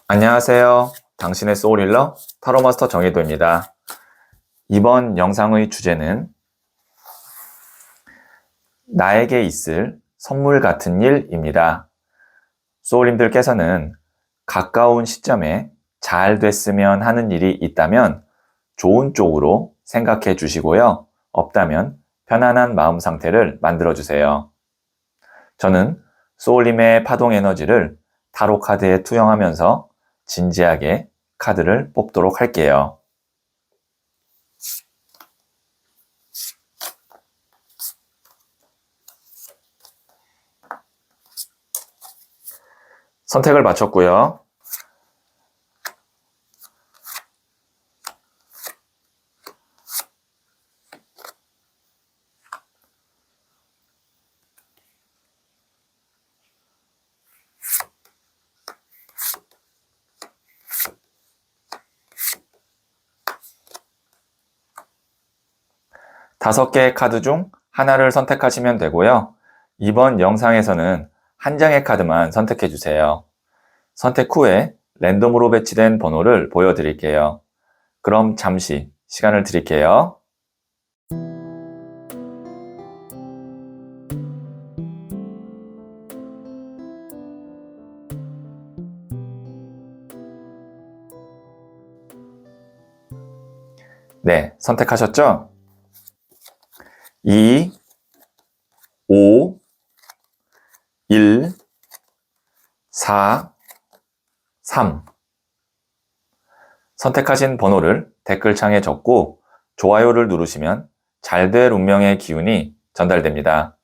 안녕하세요. 당신의 소울힐러 타로마스터 정혜도입니다. 이번 영상의 주제는 나에게 있을 선물 같은 일입니다. 소울님들께서는 가까운 시점에 잘 됐으면 하는 일이 있다면 좋은 쪽으로 생각해 주시고요. 없다면 편안한 마음 상태를 만들어 주세요. 저는 소울님의 파동 에너지를 타로 카드에 투영하면서 진지하게 카드를 뽑도록 할게요. 선택을 마쳤고요. 다섯 개의 카드 중 하나를 선택하시면 되고요. 이번 영상에서는 한 장의 카드만 선택해 주세요. 선택 후에 랜덤으로 배치된 번호를 보여드릴게요. 그럼 잠시 시간을 드릴게요. 네, 선택하셨죠? 2, 5, 1, 4, 3. 선택하신 번호를 댓글창에 적고 좋아요를 누르시면 잘 될 운명의 기운이 전달됩니다.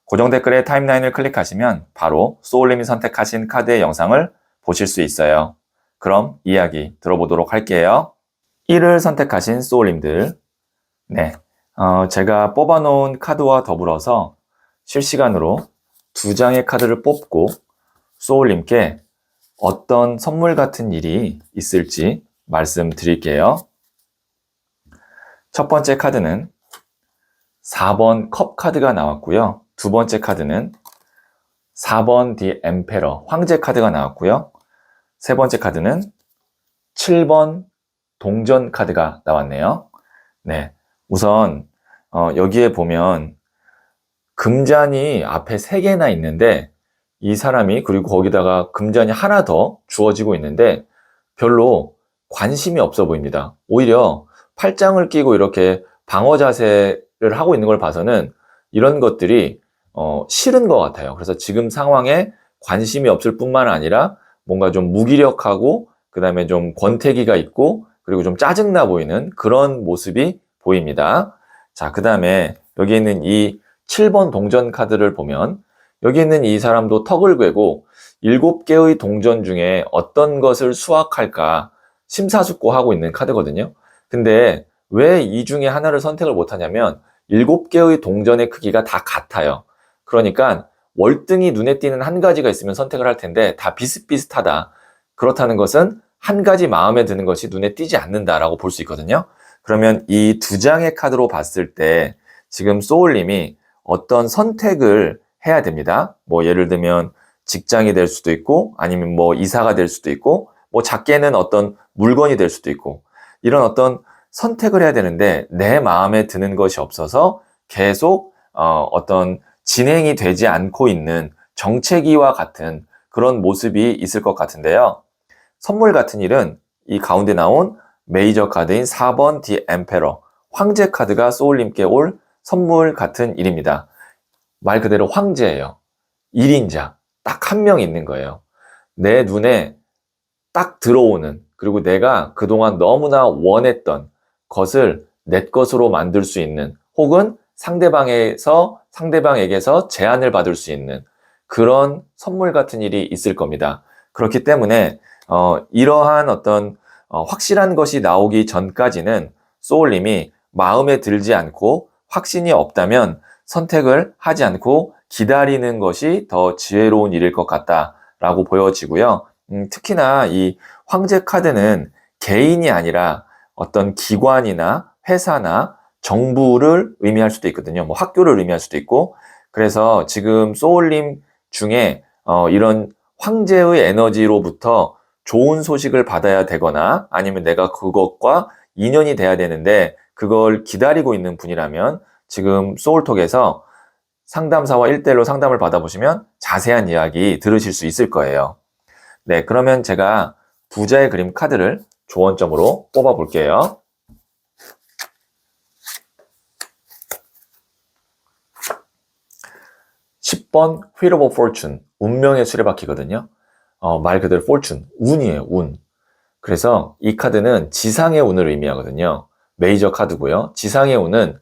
고정 댓글에 타임라인을 클릭하시면 바로 소울님이 선택하신 카드의 영상을 보실 수 있어요. 그럼 이야기 들어보도록 할게요. 1을 선택하신 소울님들, 네, 제가 뽑아놓은 카드와 더불어서 실시간으로 두 장의 카드를 뽑고 소울님께 어떤 선물 같은 일이 있을지 말씀드릴게요. 첫 번째 카드는 4번 컵 카드가 나왔고요. 두 번째 카드는 4번 디 엠페러 황제 카드가 나왔고요. 세 번째 카드는 7번 동전 카드가 나왔네요. 네, 우선 여기에 보면 금잔이 앞에 3개나 있는데 이 사람이 그리고 거기다가 금잔이 하나 더 주어지고 있는데 별로 관심이 없어 보입니다. 오히려 팔짱을 끼고 이렇게 방어 자세를 하고 있는 걸 봐서는 이런 것들이 싫은 것 같아요. 그래서 지금 상황에 관심이 없을 뿐만 아니라 뭔가 좀 무기력하고 그 다음에 좀 권태기가 있고 그리고 좀 짜증나 보이는 그런 모습이 보입니다. 자, 그 다음에 여기 있는 이 7번 동전 카드를 보면 여기 있는 이 사람도 턱을 괴고 7개의 동전 중에 어떤 것을 수확할까 심사숙고하고 있는 카드거든요. 근데 왜 이 중에 하나를 선택을 못하냐면 7개의 동전의 크기가 다 같아요. 그러니까 월등히 눈에 띄는 한 가지가 있으면 선택을 할 텐데 다 비슷비슷하다. 그렇다는 것은 한 가지 마음에 드는 것이 눈에 띄지 않는다라고 볼 수 있거든요. 그러면 이 두 장의 카드로 봤을 때 지금 소울님이 어떤 선택을 해야 됩니다. 뭐 예를 들면 직장이 될 수도 있고 아니면 뭐 이사가 될 수도 있고 뭐 작게는 어떤 물건이 될 수도 있고 이런 어떤 선택을 해야 되는데 내 마음에 드는 것이 없어서 계속 어떤 진행이 되지 않고 있는 정체기와 같은 그런 모습이 있을 것 같은데요. 선물 같은 일은 이 가운데 나온 메이저 카드인 4번 디 엠페러 황제 카드가 소울님께 올 선물 같은 일입니다. 말 그대로 황제예요. 1인자, 딱 한 명 있는 거예요. 내 눈에 딱 들어오는, 그리고 내가 그동안 너무나 원했던 것을 내 것으로 만들 수 있는, 혹은 상대방에게서 제안을 받을 수 있는 그런 선물 같은 일이 있을 겁니다. 그렇기 때문에 이러한 어떤 확실한 것이 나오기 전까지는 소울님이 마음에 들지 않고 확신이 없다면 선택을 하지 않고 기다리는 것이 더 지혜로운 일일 것 같다라고 보여지고요. 특히나 이 황제 카드는 개인이 아니라 어떤 기관이나 회사나 정부를 의미할 수도 있거든요. 뭐 학교를 의미할 수도 있고. 그래서 지금 소울님 중에 이런 황제의 에너지로부터 좋은 소식을 받아야 되거나 아니면 내가 그것과 인연이 돼야 되는데 그걸 기다리고 있는 분이라면 지금 소울톡에서 상담사와 1대1로 상담을 받아보시면 자세한 이야기 들으실 수 있을 거예요. 네, 그러면 제가 부자의 그림 카드를 조언점으로 뽑아 볼게요. 10번 Wheel of Fortune, 운명의 수레바퀴거든요. 말 그대로 fortune, 운이에요, 운. 그래서 이 카드는 지상의 운을 의미하거든요. 메이저 카드고요. 지상의 운은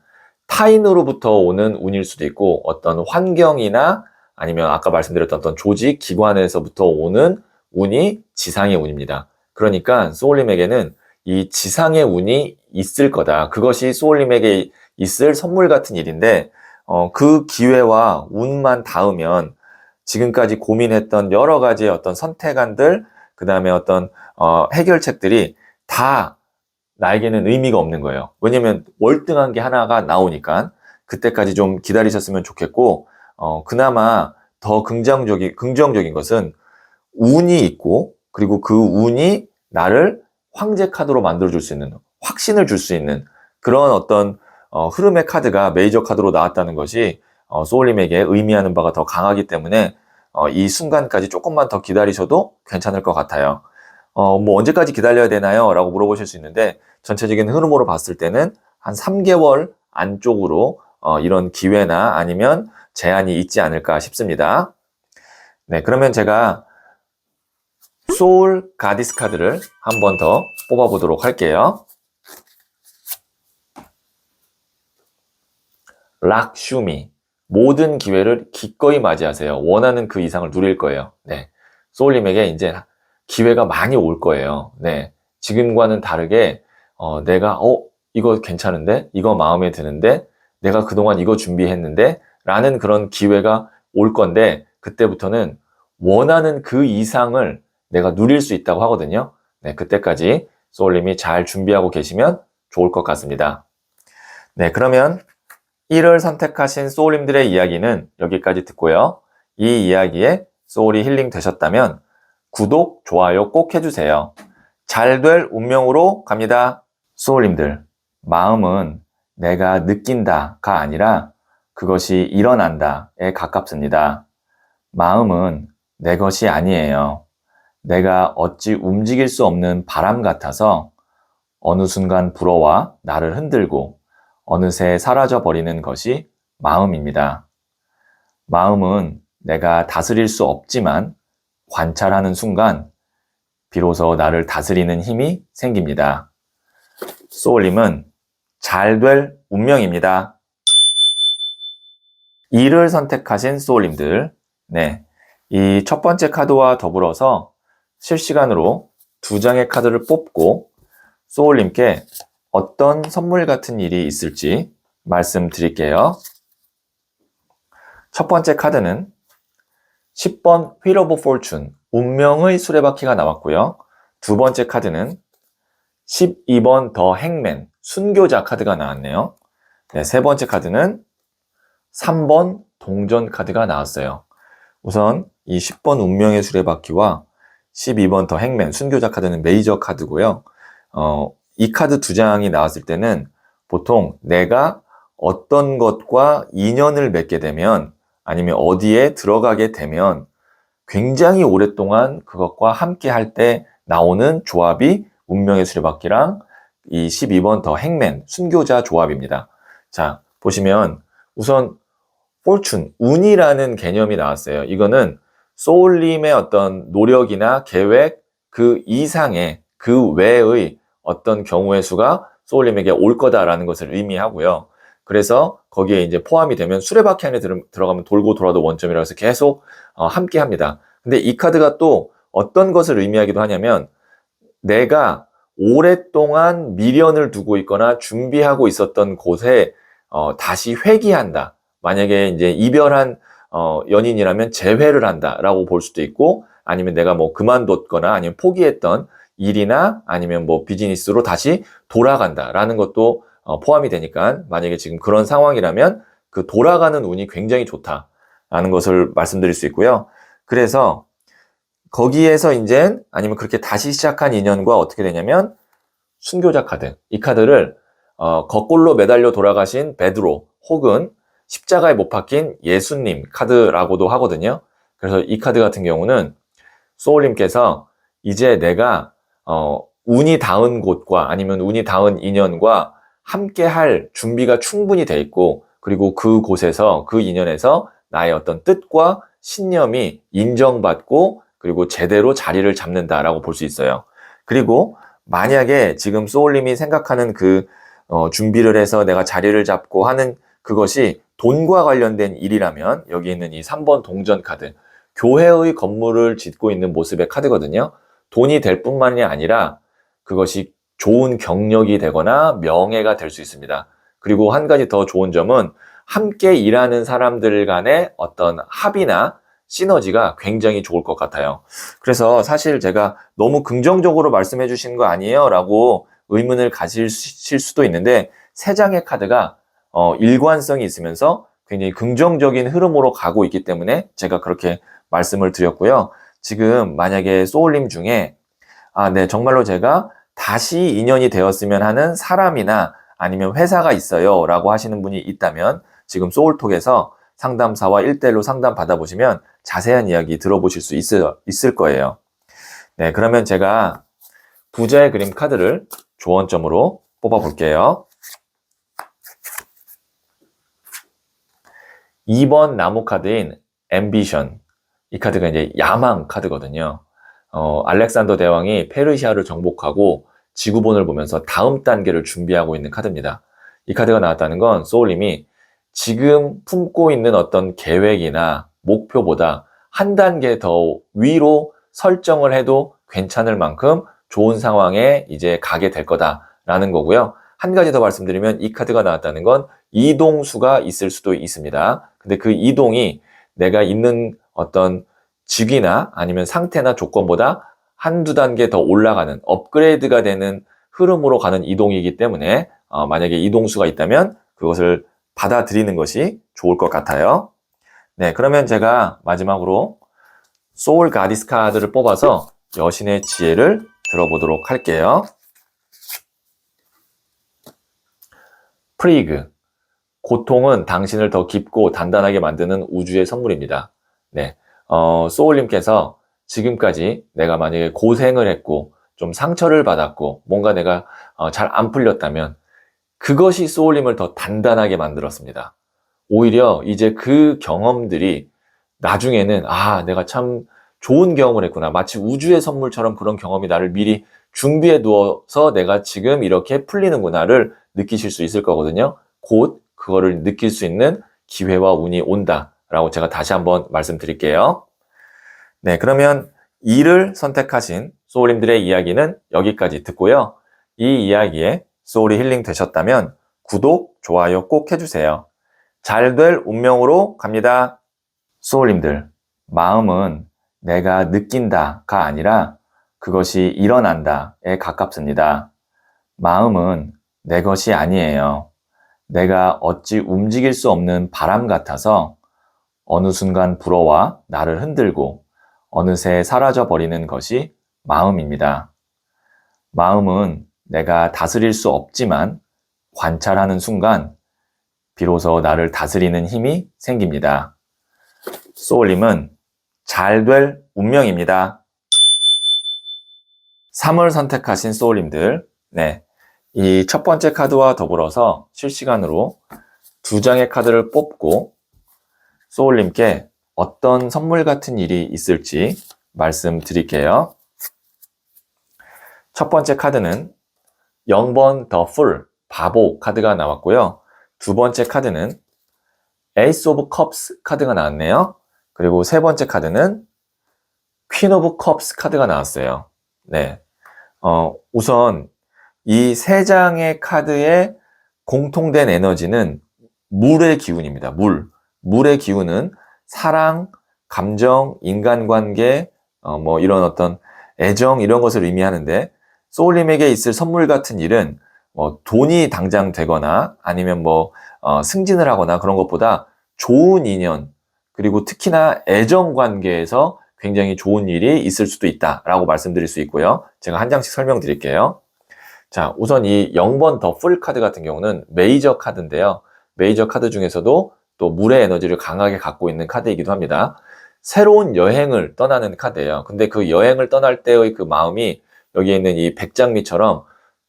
타인으로부터 오는 운일 수도 있고 어떤 환경이나 아니면 아까 말씀드렸던 어떤 조직, 기관에서부터 오는 운이 지상의 운입니다. 그러니까 소울님에게는 이 지상의 운이 있을 거다. 그것이 소울님에게 있을 선물 같은 일인데 그 기회와 운만 닿으면 지금까지 고민했던 여러 가지의 어떤 선택안들, 그 다음에 어떤 해결책들이 다 나에게는 의미가 없는 거예요. 왜냐면 월등한 게 하나가 나오니까 그때까지 좀 기다리셨으면 좋겠고 그나마 더 긍정적인 것은 운이 있고 그리고 그 운이 나를 황제 카드로 만들어줄 수 있는, 확신을 줄 수 있는 그런 어떤 흐름의 카드가 메이저 카드로 나왔다는 것이 소울님에게 의미하는 바가 더 강하기 때문에 이 순간까지 조금만 더 기다리셔도 괜찮을 것 같아요. 뭐 언제까지 기다려야 되나요? 라고 물어보실 수 있는데 전체적인 흐름으로 봤을 때는 한 3개월 안쪽으로 이런 기회나 아니면 제한이 있지 않을까 싶습니다. 네, 그러면 제가 소울 가디스 카드를 한 번 더 뽑아보도록 할게요. 락슈미, 모든 기회를 기꺼이 맞이하세요. 원하는 그 이상을 누릴 거예요. 네, 소울님에게 이제 기회가 많이 올 거예요. 네, 지금과는 다르게 내가 이거 괜찮은데? 이거 마음에 드는데? 내가 그동안 이거 준비했는데? 라는 그런 기회가 올 건데 그때부터는 원하는 그 이상을 내가 누릴 수 있다고 하거든요. 네, 그때까지 소울님이 잘 준비하고 계시면 좋을 것 같습니다. 네, 그러면 1을 선택하신 소울님들의 이야기는 여기까지 듣고요. 이 이야기에 소울이 힐링 되셨다면 구독, 좋아요 꼭 해주세요. 잘 될 운명으로 갑니다. 소울님들, 마음은 내가 느낀다가 아니라 그것이 일어난다에 가깝습니다. 마음은 내 것이 아니에요. 내가 어찌 움직일 수 없는 바람 같아서 어느 순간 불어와 나를 흔들고 어느새 사라져 버리는 것이 마음입니다. 마음은 내가 다스릴 수 없지만 관찰하는 순간 비로소 나를 다스리는 힘이 생깁니다. 소울님은 잘 될 운명입니다. 2를 선택하신 소울님들, 네, 이 첫 번째 카드와 더불어서 실시간으로 2장의 카드를 뽑고 소울님께 어떤 선물 같은 일이 있을지 말씀드릴게요. 첫 번째 카드는 10번 Wheel of Fortune, 운명의 수레바퀴가 나왔고요. 두 번째 카드는 12번 더 행맨, 순교자 카드가 나왔네요. 네, 세 번째 카드는 3번 동전 카드가 나왔어요. 우선 이 10번 운명의 수레바퀴와 12번 더 행맨, 순교자 카드는 메이저 카드고요. 이 카드 2장이 나왔을 때는 보통 내가 어떤 것과 인연을 맺게 되면 아니면 어디에 들어가게 되면 굉장히 오랫동안 그것과 함께 할 때 나오는 조합이 운명의 수레바퀴랑 이 12번 더 행맨, 순교자 조합입니다. 자, 보시면 우선 fortune, 운이라는 개념이 나왔어요. 이거는 소울님의 어떤 노력이나 계획 그 이상의 그 외의 어떤 경우의 수가 소울님에게 올 거다라는 것을 의미하고요. 그래서 거기에 이제 포함이 되면 수레바퀴 안에 들어가면 돌고 돌아도 원점이라고 해서 계속 함께 합니다. 근데 이 카드가 또 어떤 것을 의미하기도 하냐면 내가 오랫동안 미련을 두고 있거나 준비하고 있었던 곳에 다시 회귀한다. 만약에 이제 이별한 연인이라면 재회를 한다라고 볼 수도 있고 아니면 내가 뭐 그만뒀거나 아니면 포기했던 일이나 아니면 뭐 비즈니스로 다시 돌아간다라는 것도 포함이 되니까 만약에 지금 그런 상황이라면 그 돌아가는 운이 굉장히 좋다라는 것을 말씀드릴 수 있고요. 그래서 거기에서 이제 아니면 그렇게 다시 시작한 인연과 어떻게 되냐면 순교자 카드. 이 카드를 거꾸로 매달려 돌아가신 베드로 혹은 십자가에 못 박힌 예수님 카드라고도 하거든요. 그래서 이 카드 같은 경우는 소울님께서 이제 내가 운이 닿은 곳과 아니면 운이 닿은 인연과 함께 할 준비가 충분히 돼 있고, 그리고 그곳에서 그 인연에서 나의 어떤 뜻과 신념이 인정받고 그리고 제대로 자리를 잡는다라고 볼 수 있어요. 그리고 만약에 지금 소울님이 생각하는 그 준비를 해서 내가 자리를 잡고 하는 그것이 돈과 관련된 일이라면 여기 있는 이 3번 동전 카드, 교회의 건물을 짓고 있는 모습의 카드거든요. 돈이 될 뿐만이 아니라 그것이 좋은 경력이 되거나 명예가 될 수 있습니다. 그리고 한 가지 더 좋은 점은 함께 일하는 사람들 간의 어떤 합이나 시너지가 굉장히 좋을 것 같아요. 그래서 사실 제가 너무 긍정적으로 말씀해 주신 거 아니에요? 라고 의문을 가지실 수도 있는데, 세 장의 카드가 일관성이 있으면서 굉장히 긍정적인 흐름으로 가고 있기 때문에 제가 그렇게 말씀을 드렸고요. 지금 만약에 소울님 중에 네, 정말로 제가 다시 인연이 되었으면 하는 사람이나 아니면 회사가 있어요 라고 하시는 분이 있다면 지금 소울톡에서 상담사와 1대1로 상담 받아보시면 자세한 이야기 들어보실 수 있을 거예요. 네, 그러면 제가 부자의 그림 카드를 조언점으로 뽑아볼게요. 2번 나무 카드인 앰비션. 이 카드가 이제 야망 카드거든요. 알렉산더 대왕이 페르시아를 정복하고 지구본을 보면서 다음 단계를 준비하고 있는 카드입니다. 이 카드가 나왔다는 건 소울님이 지금 품고 있는 어떤 계획이나 목표보다 한 단계 더 위로 설정을 해도 괜찮을 만큼 좋은 상황에 이제 가게 될 거다라는 거고요. 한 가지 더 말씀드리면 이 카드가 나왔다는 건 이동수가 있을 수도 있습니다. 근데 그 이동이 내가 있는 어떤 직위나 아니면 상태나 조건보다 한두 단계 더 올라가는 업그레이드가 되는 흐름으로 가는 이동이기 때문에 만약에 이동수가 있다면 그것을 받아들이는 것이 좋을 것 같아요. 네, 그러면 제가 마지막으로 소울 가디스 카드를 뽑아서 여신의 지혜를 들어보도록 할게요. 프리그, 고통은 당신을 더 깊고 단단하게 만드는 우주의 선물입니다. 네, 소울님께서 지금까지 내가 만약에 고생을 했고 좀 상처를 받았고 뭔가 내가 잘 안 풀렸다면 그것이 소울님을 더 단단하게 만들었습니다. 오히려 이제 그 경험들이 나중에는 내가 참 좋은 경험을 했구나. 마치 우주의 선물처럼 그런 경험이 나를 미리 준비해 두어서 내가 지금 이렇게 풀리는구나를 느끼실 수 있을 거거든요. 곧 그거를 느낄 수 있는 기회와 운이 온다라고 제가 다시 한번 말씀드릴게요. 네, 그러면 2를 선택하신 소울님들의 이야기는 여기까지 듣고요. 이 이야기에 소울이 힐링 되셨다면 구독, 좋아요 꼭 해주세요. 잘 될 운명으로 갑니다. 소울님들, 마음은 내가 느낀다가 아니라 그것이 일어난다에 가깝습니다. 마음은 내 것이 아니에요. 내가 어찌 움직일 수 없는 바람 같아서 어느 순간 불어와 나를 흔들고 어느새 사라져 버리는 것이 마음입니다. 마음은 내가 다스릴 수 없지만 관찰하는 순간 비로소 나를 다스리는 힘이 생깁니다. 소울님은 잘 될 운명입니다. 3을 선택하신 소울님들, 네, 이 첫 번째 카드와 더불어서 실시간으로 2장의 카드를 뽑고 소울님께 어떤 선물 같은 일이 있을지 말씀드릴게요. 첫 번째 카드는 0번 더 풀, 바보 카드가 나왔고요. 두 번째 카드는 에이스 오브 컵스 카드가 나왔네요. 그리고 세 번째 카드는 퀸 오브 컵스 카드가 나왔어요. 네, 우선 이 세 장의 카드의 공통된 에너지는 물의 기운입니다. 물의 기운은 사랑, 감정, 인간관계, 이런 어떤 애정 이런 것을 의미하는데 소울님에게 있을 선물 같은 일은 돈이 당장 되거나 아니면 승진을 하거나 그런 것보다 좋은 인연, 그리고 특히나 애정 관계에서 굉장히 좋은 일이 있을 수도 있다라고 말씀드릴 수 있고요. 제가 한 장씩 설명드릴게요. 자, 우선 이 0번 더 풀 카드 같은 경우는 메이저 카드인데요. 메이저 카드 중에서도 또 물의 에너지를 강하게 갖고 있는 카드이기도 합니다. 새로운 여행을 떠나는 카드예요. 근데 그 여행을 떠날 때의 그 마음이 여기에 있는 이 백장미처럼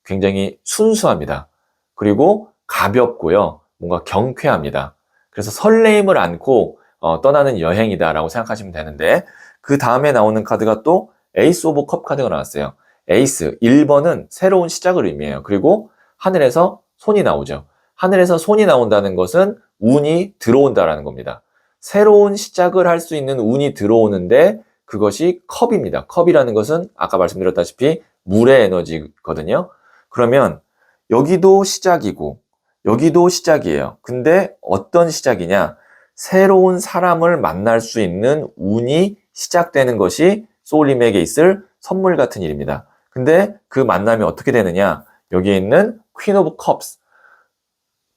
굉장히 순수합니다. 그리고 가볍고요. 뭔가 경쾌합니다. 그래서 설레임을 안고 떠나는 여행이다라고 생각하시면 되는데, 그 다음에 나오는 카드가 또 에이스 오브 컵 카드가 나왔어요. 에이스 1번은 새로운 시작을 의미해요. 그리고 하늘에서 손이 나오죠. 하늘에서 손이 나온다는 것은 운이 들어온다라는 겁니다. 새로운 시작을 할 수 있는 운이 들어오는데 그것이 컵입니다. 컵이라는 것은 아까 말씀드렸다시피 물의 에너지거든요. 그러면 여기도 시작이고 여기도 시작이에요. 근데 어떤 시작이냐? 새로운 사람을 만날 수 있는 운이 시작되는 것이 소울님에게 있을 선물 같은 일입니다. 근데 그 만남이 어떻게 되느냐? 여기에 있는 퀸 오브 컵스,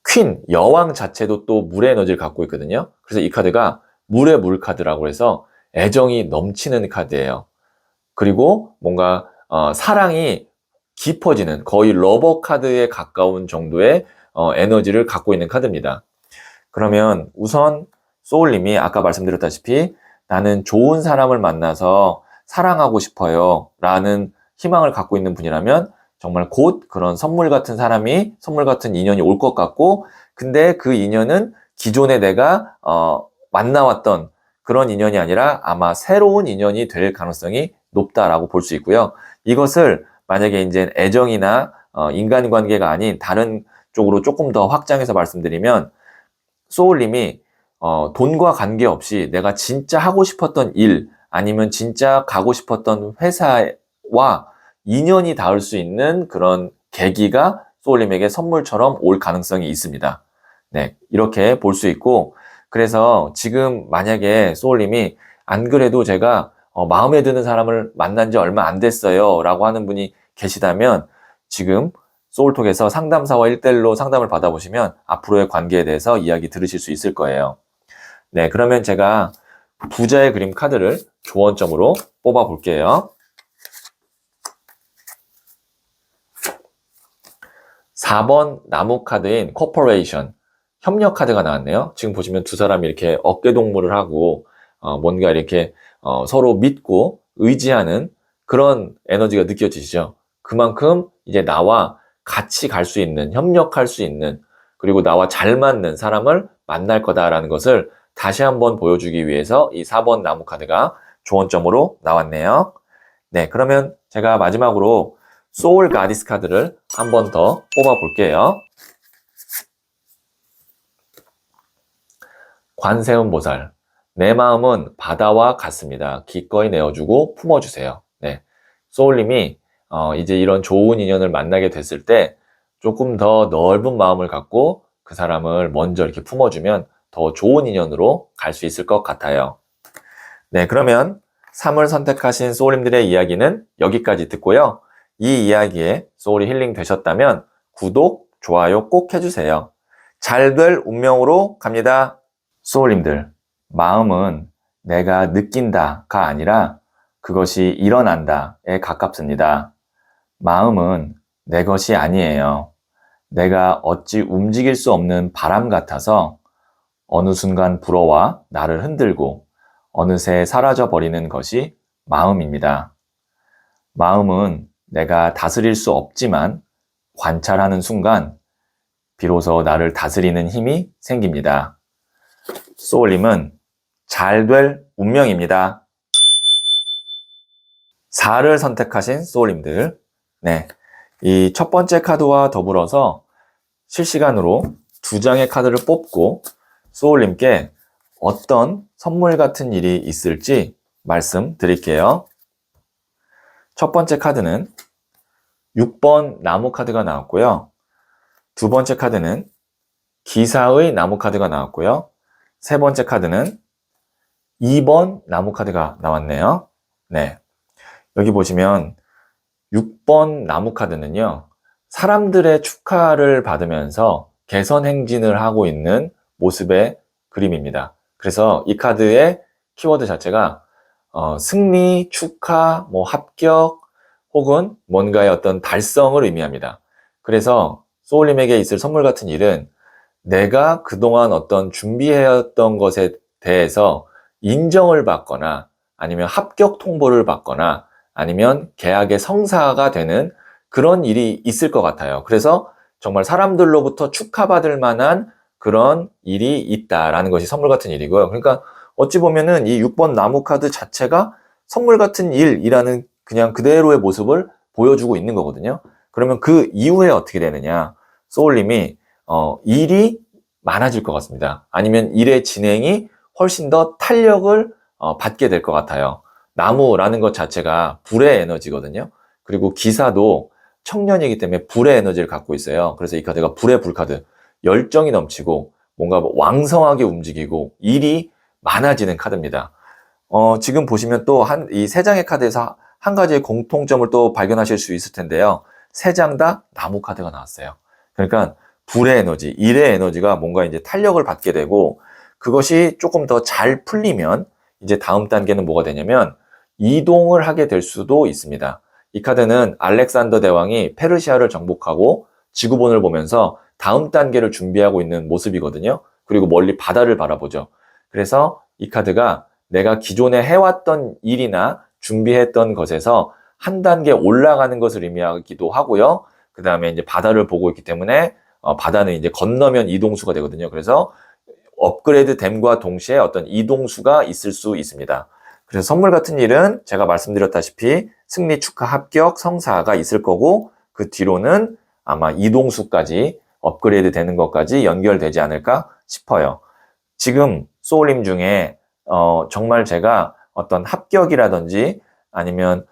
퀸, 여왕 자체도 또 물의 에너지를 갖고 있거든요. 그래서 이 카드가 물의 물 카드라고 해서 애정이 넘치는 카드예요. 그리고 뭔가 사랑이 깊어지는, 거의 러버 카드에 가까운 정도의 에너지를 갖고 있는 카드입니다. 그러면 우선 소울님이 아까 말씀드렸다시피 나는 좋은 사람을 만나서 사랑하고 싶어요 라는 희망을 갖고 있는 분이라면 정말 곧 그런 선물 같은 인연이 올 것 같고, 근데 그 인연은 기존에 내가 만나왔던 그런 인연이 아니라 아마 새로운 인연이 될 가능성이 높다라고 볼 수 있고요. 이것을 만약에 이제 애정이나 인간관계가 아닌 다른 쪽으로 조금 더 확장해서 말씀드리면, 소울님이 돈과 관계없이 내가 진짜 하고 싶었던 일, 아니면 진짜 가고 싶었던 회사와 인연이 닿을 수 있는 그런 계기가 소울님에게 선물처럼 올 가능성이 있습니다. 네, 이렇게 볼 수 있고, 그래서 지금 만약에 소울님이 안 그래도 제가 마음에 드는 사람을 만난 지 얼마 안 됐어요 라고 하는 분이 계시다면, 지금 소울톡에서 상담사와 1대1로 상담을 받아보시면 앞으로의 관계에 대해서 이야기 들으실 수 있을 거예요. 네, 그러면 제가 부자의 그림 카드를 조언점으로 뽑아 볼게요. 4번 나무 카드인 코퍼레이션, 협력 카드가 나왔네요. 지금 보시면 두 사람이 이렇게 어깨 동무를 하고 뭔가 이렇게 서로 믿고 의지하는 그런 에너지가 느껴지시죠? 그만큼 이제 나와 같이 갈 수 있는, 협력할 수 있는, 그리고 나와 잘 맞는 사람을 만날 거다라는 것을 다시 한번 보여주기 위해서 이 4번 나무 카드가 조언점으로 나왔네요. 네, 그러면 제가 마지막으로 소울 가디스 카드를 한 번 더 뽑아 볼게요. 관세음 보살, 내 마음은 바다와 같습니다. 기꺼이 내어주고 품어주세요. 네, 소울님이 이제 이런 좋은 인연을 만나게 됐을 때 조금 더 넓은 마음을 갖고 그 사람을 먼저 이렇게 품어주면 더 좋은 인연으로 갈 수 있을 것 같아요. 네, 그러면 3을 선택하신 소울님들의 이야기는 여기까지 듣고요. 이 이야기에 소울이 힐링 되셨다면 구독, 좋아요 꼭 해주세요. 잘될 운명으로 갑니다. 소울님들, 마음은 내가 느낀다가 아니라 그것이 일어난다에 가깝습니다. 마음은 내 것이 아니에요. 내가 어찌 움직일 수 없는 바람 같아서 어느 순간 불어와 나를 흔들고 어느새 사라져 버리는 것이 마음입니다. 마음은 내가 다스릴 수 없지만 관찰하는 순간 비로소 나를 다스리는 힘이 생깁니다. 소울님은 잘 될 운명입니다. 4를 선택하신 소울님들, 네, 이 첫 번째 카드와 더불어서 실시간으로 2장의 카드를 뽑고 소울님께 어떤 선물 같은 일이 있을지 말씀드릴게요. 첫 번째 카드는 6번 나무 카드가 나왔고요. 두 번째 카드는 기사의 나무 카드가 나왔고요. 세 번째 카드는 2번 나무 카드가 나왔네요. 네, 여기 보시면 6번 나무 카드는요, 사람들의 축하를 받으면서 개선 행진을 하고 있는 모습의 그림입니다. 그래서 이 카드의 키워드 자체가 승리, 축하, 뭐 합격, 혹은 뭔가의 어떤 달성을 의미합니다. 그래서 소울님에게 있을 선물 같은 일은 내가 그동안 어떤 준비해왔던 것에 대해서 인정을 받거나 아니면 합격 통보를 받거나 아니면 계약의 성사가 되는 그런 일이 있을 것 같아요. 그래서 정말 사람들로부터 축하받을 만한 그런 일이 있다라는 것이 선물 같은 일이고요. 그러니까 어찌 보면은 이 6번 나무 카드 자체가 선물 같은 일이라는 그냥 그대로의 모습을 보여주고 있는 거거든요. 그러면 그 이후에 어떻게 되느냐? 소울님이 일이 많아질 것 같습니다. 아니면 일의 진행이 훨씬 더 탄력을 받게 될 것 같아요. 나무라는 것 자체가 불의 에너지거든요. 그리고 기사도 청년이기 때문에 불의 에너지를 갖고 있어요. 그래서 이 카드가 불의 불카드, 열정이 넘치고 뭔가 왕성하게 움직이고 일이 많아지는 카드입니다. 지금 보시면 또 이 세 장의 카드에서 한 가지의 공통점을 또 발견하실 수 있을 텐데요. 세 장 다 나무 카드가 나왔어요. 그러니까 불의 에너지, 일의 에너지가 뭔가 이제 탄력을 받게 되고 그것이 조금 더 잘 풀리면 이제 다음 단계는 뭐가 되냐면 이동을 하게 될 수도 있습니다. 이 카드는 알렉산더 대왕이 페르시아를 정복하고 지구본을 보면서 다음 단계를 준비하고 있는 모습이거든요. 그리고 멀리 바다를 바라보죠. 그래서 이 카드가 내가 기존에 해왔던 일이나 준비했던 것에서 한 단계 올라가는 것을 의미하기도 하고요. 그 다음에 이제 바다를 보고 있기 때문에 바다는 이제 건너면 이동수가 되거든요. 그래서 업그레이드 됨과 동시에 어떤 이동수가 있을 수 있습니다. 그래서 선물 같은 일은 제가 말씀드렸다시피 승리, 축하, 합격, 성사가 있을 거고 그 뒤로는 아마 이동수까지 업그레이드 되는 것까지 연결되지 않을까 싶어요. 지금 소울님 중에 정말 제가 어떤 합격이라든지 아니면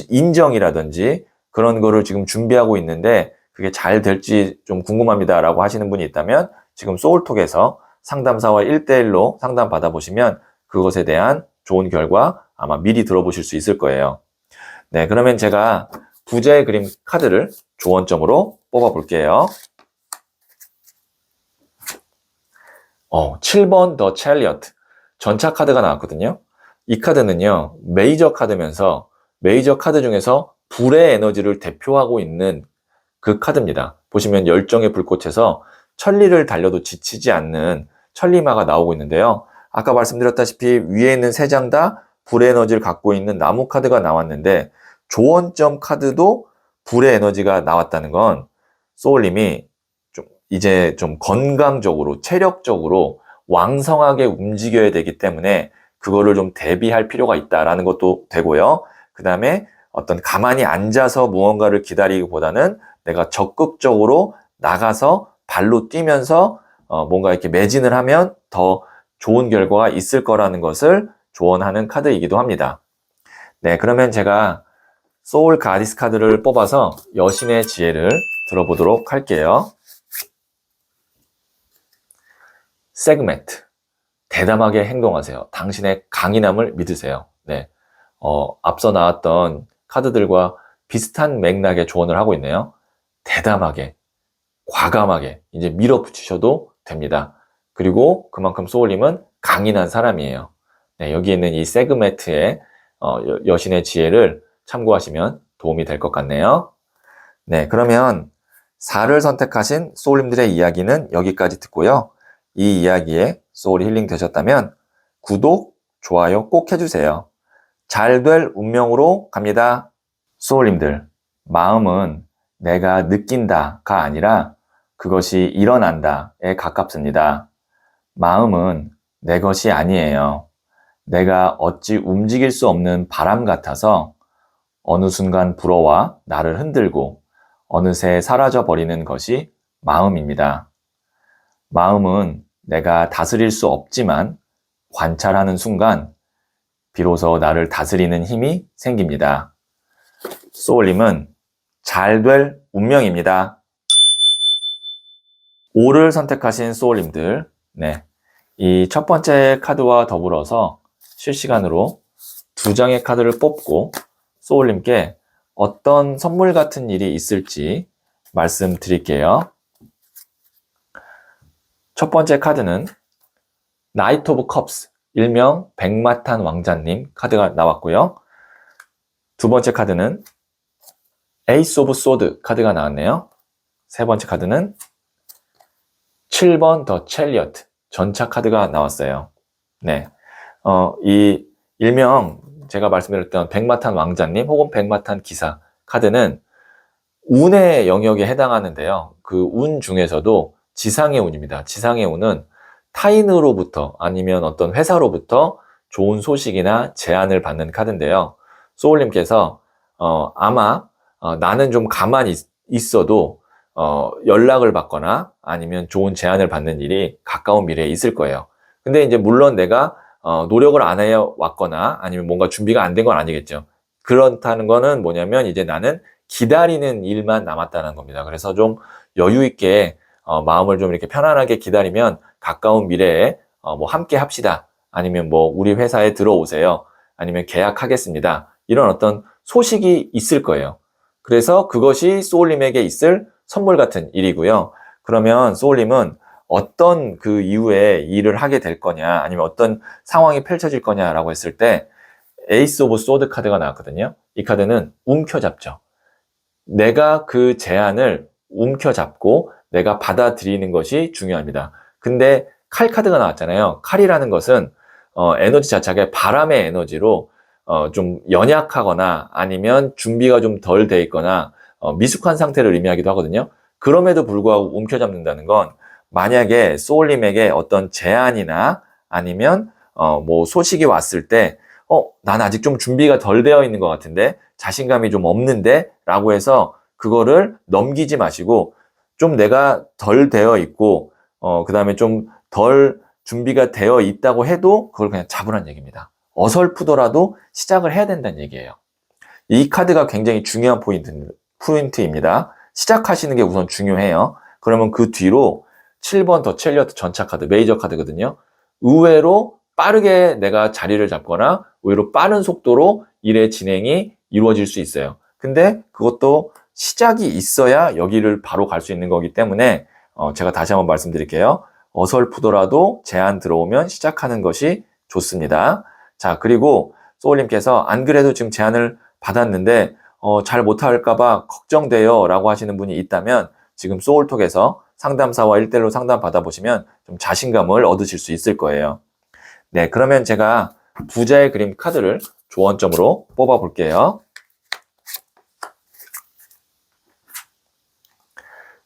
인정이라든지 그런 거를 지금 준비하고 있는데 그게 잘 될지 좀 궁금합니다라고 하시는 분이 있다면 지금 소울톡에서 상담사와 1대1로 상담 받아보시면 그것에 대한 좋은 결과 아마 미리 들어보실 수 있을 거예요. 네, 그러면 제가 부자의 그림 카드를 조언점으로 뽑아 볼게요. 7번 더 찰리어트 전차 카드가 나왔거든요. 이 카드는요, 메이저 카드면서 메이저 카드 중에서 불의 에너지를 대표하고 있는 그 카드입니다. 보시면 열정의 불꽃에서 천리를 달려도 지치지 않는 천리마가 나오고 있는데요. 아까 말씀드렸다시피 위에 있는 세 장 다 불의 에너지를 갖고 있는 나무 카드가 나왔는데 조언점 카드도 불의 에너지가 나왔다는 건 소울님이 이제 좀 건강적으로 체력적으로 왕성하게 움직여야 되기 때문에 그거를 좀 대비할 필요가 있다라는 것도 되고요. 그 다음에 어떤 가만히 앉아서 무언가를 기다리기보다는 내가 적극적으로 나가서 발로 뛰면서 뭔가 이렇게 매진을 하면 더 좋은 결과가 있을 거라는 것을 조언하는 카드이기도 합니다. 네, 그러면 제가 소울 가디스 카드를 뽑아서 여신의 지혜를 들어보도록 할게요. 세그멘트. 대담하게 행동하세요. 당신의 강인함을 믿으세요. 네. 앞서 나왔던 카드들과 비슷한 맥락의 조언을 하고 있네요. 대담하게, 과감하게 이제 밀어붙이셔도 됩니다. 그리고 그만큼 소울님은 강인한 사람이에요. 네, 여기 있는 이 세그멘트의 여신의 지혜를 참고하시면 도움이 될 것 같네요. 네, 그러면 4를 선택하신 소울님들의 이야기는 여기까지 듣고요. 이 이야기에 소울이 힐링 되셨다면 구독, 좋아요 꼭 해주세요. 잘 될 운명으로 갑니다. 소울님들, 마음은 내가 느낀다가 아니라 그것이 일어난다에 가깝습니다. 마음은 내 것이 아니에요. 내가 어찌 움직일 수 없는 바람 같아서 어느 순간 불어와 나를 흔들고 어느새 사라져 버리는 것이 마음입니다. 마음은 내가 다스릴 수 없지만 관찰하는 순간 비로소 나를 다스리는 힘이 생깁니다. 소울님은 잘 될 운명입니다. 5를 선택하신 소울님들, 네, 이 첫 번째 카드와 더불어서 실시간으로 2장의 카드를 뽑고 소울님께 어떤 선물 같은 일이 있을지 말씀드릴게요. 첫 번째 카드는 나이트 오브 컵스, 일명 백마탄 왕자님 카드가 나왔고요. 두 번째 카드는 에이스 오브 소드 카드가 나왔네요. 세 번째 카드는 7번 더 첼리어트 전차 카드가 나왔어요. 네, 이 일명 제가 말씀드렸던 백마탄 왕자님 혹은 백마탄 기사 카드는 운의 영역에 해당하는데요. 그 운 중에서도 지상의 운입니다. 지상의 운은 타인으로부터 아니면 어떤 회사로부터 좋은 소식이나 제안을 받는 카드인데요. 소울님께서 아마 나는 좀 가만히 있어도 연락을 받거나 아니면 좋은 제안을 받는 일이 가까운 미래에 있을 거예요. 근데 이제 물론 내가 노력을 안 해왔거나 아니면 뭔가 준비가 안 된 건 아니겠죠. 그렇다는 거는 뭐냐면 이제 나는 기다리는 일만 남았다는 겁니다. 그래서 좀 여유 있게 마음을 좀 이렇게 편안하게 기다리면 가까운 미래에 뭐 함께 합시다. 아니면 뭐 우리 회사에 들어오세요. 아니면 계약하겠습니다. 이런 어떤 소식이 있을 거예요. 그래서 그것이 소울님에게 있을 선물 같은 일이고요. 그러면 소울님은 어떤 그 이후에 일을 하게 될 거냐, 아니면 어떤 상황이 펼쳐질 거냐라고 했을 때 에이스 오브 소드 카드가 나왔거든요. 이 카드는 움켜잡죠. 내가 그 제안을 움켜잡고 내가 받아들이는 것이 중요합니다. 근데 칼 카드가 나왔잖아요. 칼이라는 것은 에너지 자체가 바람의 에너지로 좀 연약하거나 아니면 준비가 좀 덜 돼 있거나 미숙한 상태를 의미하기도 하거든요. 그럼에도 불구하고 움켜잡는다는 건 만약에 소울님에게 어떤 제안이나 아니면 뭐 소식이 왔을 때 난 아직 좀 준비가 덜 되어 있는 것 같은데 자신감이 좀 없는데 라고 해서 그거를 넘기지 마시고 좀 내가 덜 되어 있고 그 다음에 좀 덜 준비가 되어 있다고 해도 그걸 그냥 잡으라는 얘기입니다. 어설프더라도 시작을 해야 된다는 얘기예요. 이 카드가 굉장히 중요한 포인트입니다. 시작하시는 게 우선 중요해요. 그러면 그 뒤로 7번 더 첼리어트 전차 카드, 메이저 카드거든요. 의외로 빠르게 내가 자리를 잡거나 의외로 빠른 속도로 일의 진행이 이루어질 수 있어요. 근데 그것도 시작이 있어야 여기를 바로 갈 수 있는 거기 때문에 제가 다시 한번 말씀드릴게요. 어설프더라도 제안 들어오면 시작하는 것이 좋습니다. 자, 그리고 소울님께서 안 그래도 지금 제안을 받았는데 잘 못할까봐 걱정돼요 라고 하시는 분이 있다면 지금 소울톡에서 상담사와 1대1로 상담 받아보시면 좀 자신감을 얻으실 수 있을 거예요. 네, 그러면 제가 부자의 그림 카드를 조언점으로 뽑아 볼게요.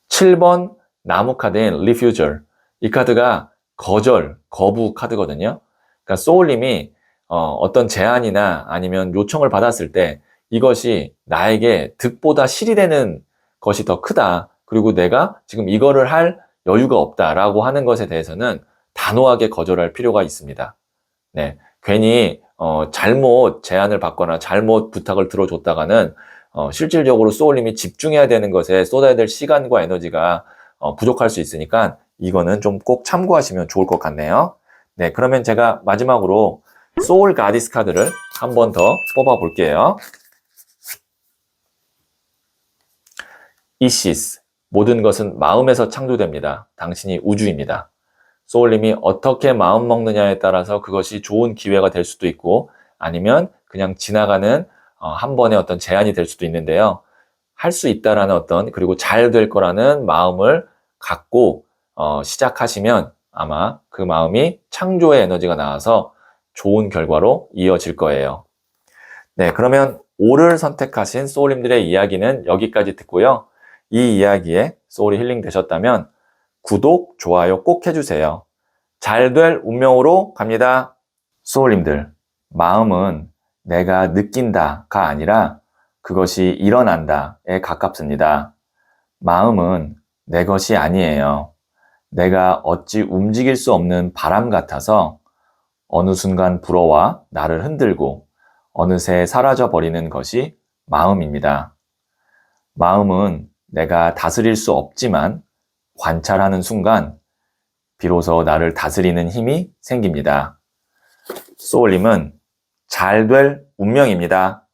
7번 나무 카드인 Refusal. 이 카드가 거절, 거부 카드거든요. 그러니까 소울님이 어떤 제안이나 아니면 요청을 받았을 때 이것이 나에게 득보다 실이 되는 것이 더 크다. 그리고 내가 지금 이거를 할 여유가 없다라고 하는 것에 대해서는 단호하게 거절할 필요가 있습니다. 네, 괜히 잘못 제안을 받거나 잘못 부탁을 들어줬다가는 실질적으로 소울님이 집중해야 되는 것에 쏟아야 될 시간과 에너지가 부족할 수 있으니까 이거는 좀 꼭 참고하시면 좋을 것 같네요. 네, 그러면 제가 마지막으로 소울 가디스 카드를 한 번 더 뽑아 볼게요. 이시스, 모든 것은 마음에서 창조됩니다. 당신이 우주입니다. 소울님이 어떻게 마음 먹느냐에 따라서 그것이 좋은 기회가 될 수도 있고 아니면 그냥 지나가는 한 번의 어떤 제안이 될 수도 있는데요. 할 수 있다라는 어떤 그리고 잘 될 거라는 마음을 갖고 시작하시면 아마 그 마음이 창조의 에너지가 나와서 좋은 결과로 이어질 거예요. 네, 그러면 O를 선택하신 소울님들의 이야기는 여기까지 듣고요. 이 이야기에 소울이 힐링 되셨다면 구독, 좋아요 꼭 해주세요. 잘 될 운명으로 갑니다. 소울님들, 마음은 내가 느낀다가 아니라 그것이 일어난다에 가깝습니다. 마음은 내 것이 아니에요. 내가 어찌 움직일 수 없는 바람 같아서 어느 순간 불어와 나를 흔들고 어느새 사라져 버리는 것이 마음입니다. 마음은 내가 다스릴 수 없지만 관찰하는 순간 비로소 나를 다스리는 힘이 생깁니다. 소울님은 잘 될 운명입니다.